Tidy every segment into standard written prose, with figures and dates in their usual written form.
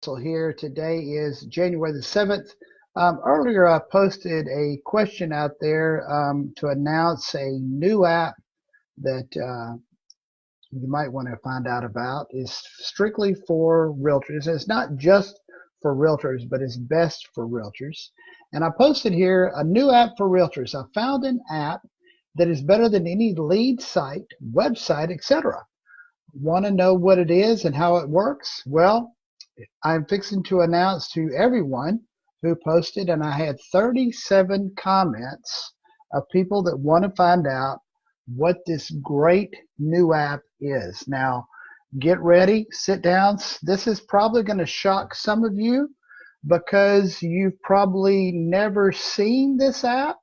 Russell here. Today is January the 7th. Earlier, I posted a question out there to announce a new app that you might want to find out about. It's strictly for realtors. It's not just for realtors, but it's best for realtors. And I posted here a new app for realtors. I found an app that is better than any lead site, website, etc. Want to know what it is and how it works? Well, I'm fixing to announce to everyone who posted, and I had 37 comments of people that want to find out what this great new app is. Now, get ready, sit down. This is probably going to shock some of you because you've probably never seen this app.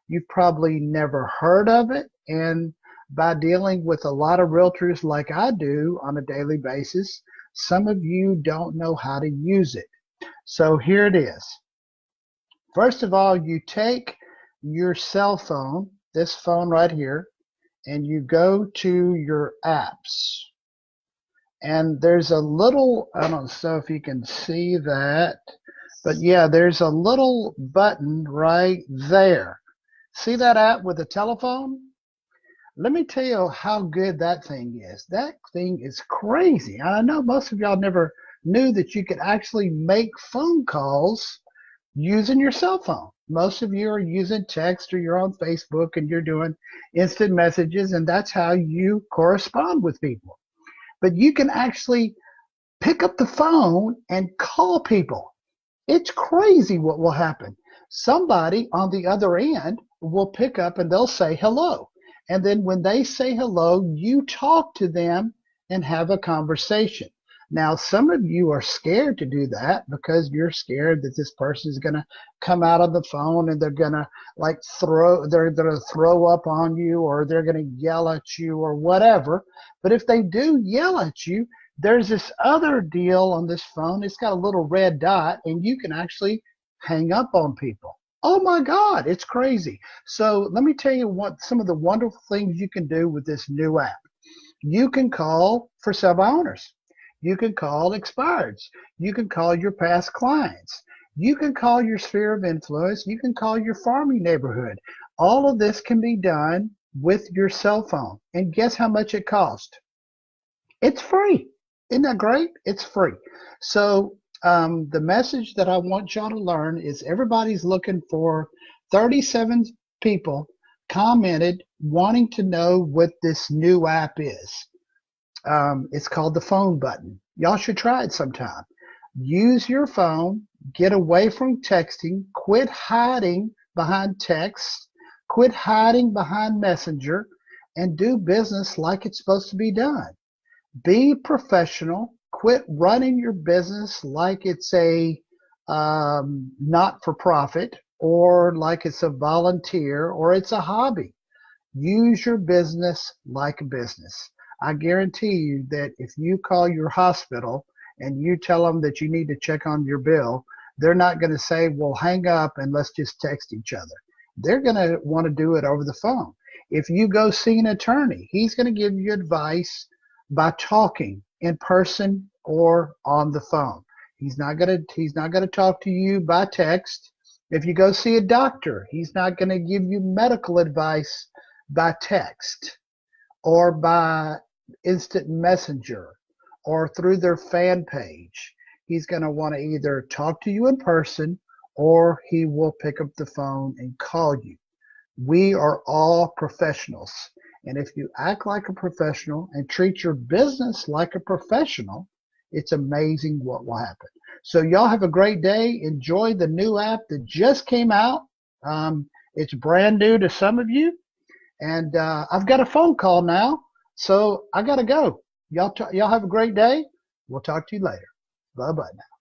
You've probably never heard of it. And by dealing with a lot of realtors like I do on a daily basis, some of you don't know how to use it. So here it is. First of all, you take your cell phone, this phone right here, and you go to your apps. And there's a little, I don't know if you can see that, but yeah, there's a little button right there. See that app with the telephone? Let me tell you how good that thing is. That thing is crazy. I know most of y'all never knew that you could actually make phone calls using your cell phone. Most of you are using text, or you're on Facebook and you're doing instant messages, and that's how you correspond with people. But you can actually pick up the phone and call people. It's crazy what will happen. Somebody on the other end will pick up and they'll say hello. And then when they say hello, you talk to them and have a conversation. Now, some of you are scared to do that because you're scared that this person is going to come out of the phone and they're going to they're going to throw up on you, or they're going to yell at you or whatever. But if they do yell at you, there's this other deal on this phone. It's got a little red dot and you can actually hang up on people. Oh my God, it's crazy. So let me tell you what some of the wonderful things you can do with this new app. You can call for sub-owners. You can call expireds. You can call your past clients. You can call your sphere of influence. You can call your farming neighborhood. All of this can be done with your cell phone. And guess how much it costs? It's free. Isn't that great? It's free. So the message that I want y'all to learn is everybody's looking for 37 people commented wanting to know what this new app is. It's called the phone button. Y'all should try it sometime. Use your phone, get away from texting, quit hiding behind text, quit hiding behind Messenger, and do business like it's supposed to be done. Be professional. Quit running your business like it's a not-for-profit, or like it's a volunteer, or it's a hobby. Use your business like a business. I guarantee you that if you call your hospital and you tell them that you need to check on your bill, they're not going to say, well, hang up and let's just text each other. They're going to want to do it over the phone. If you go see an attorney, he's going to give you advice by talking in person or on the phone. He's not going to talk to you by text. If you go see a doctor, he's not going to give you medical advice by text or by instant messenger or through their fan page. He's going to want to either talk to you in person, or he will pick up the phone and call you. We are all professionals. And if you act like a professional and treat your business like a professional, it's amazing what will happen. So y'all have a great day. Enjoy the new app that just came out. It's brand new to some of you. And I've got a phone call now, so I got to go. Y'all have a great day. We'll talk to you later. Bye-bye now.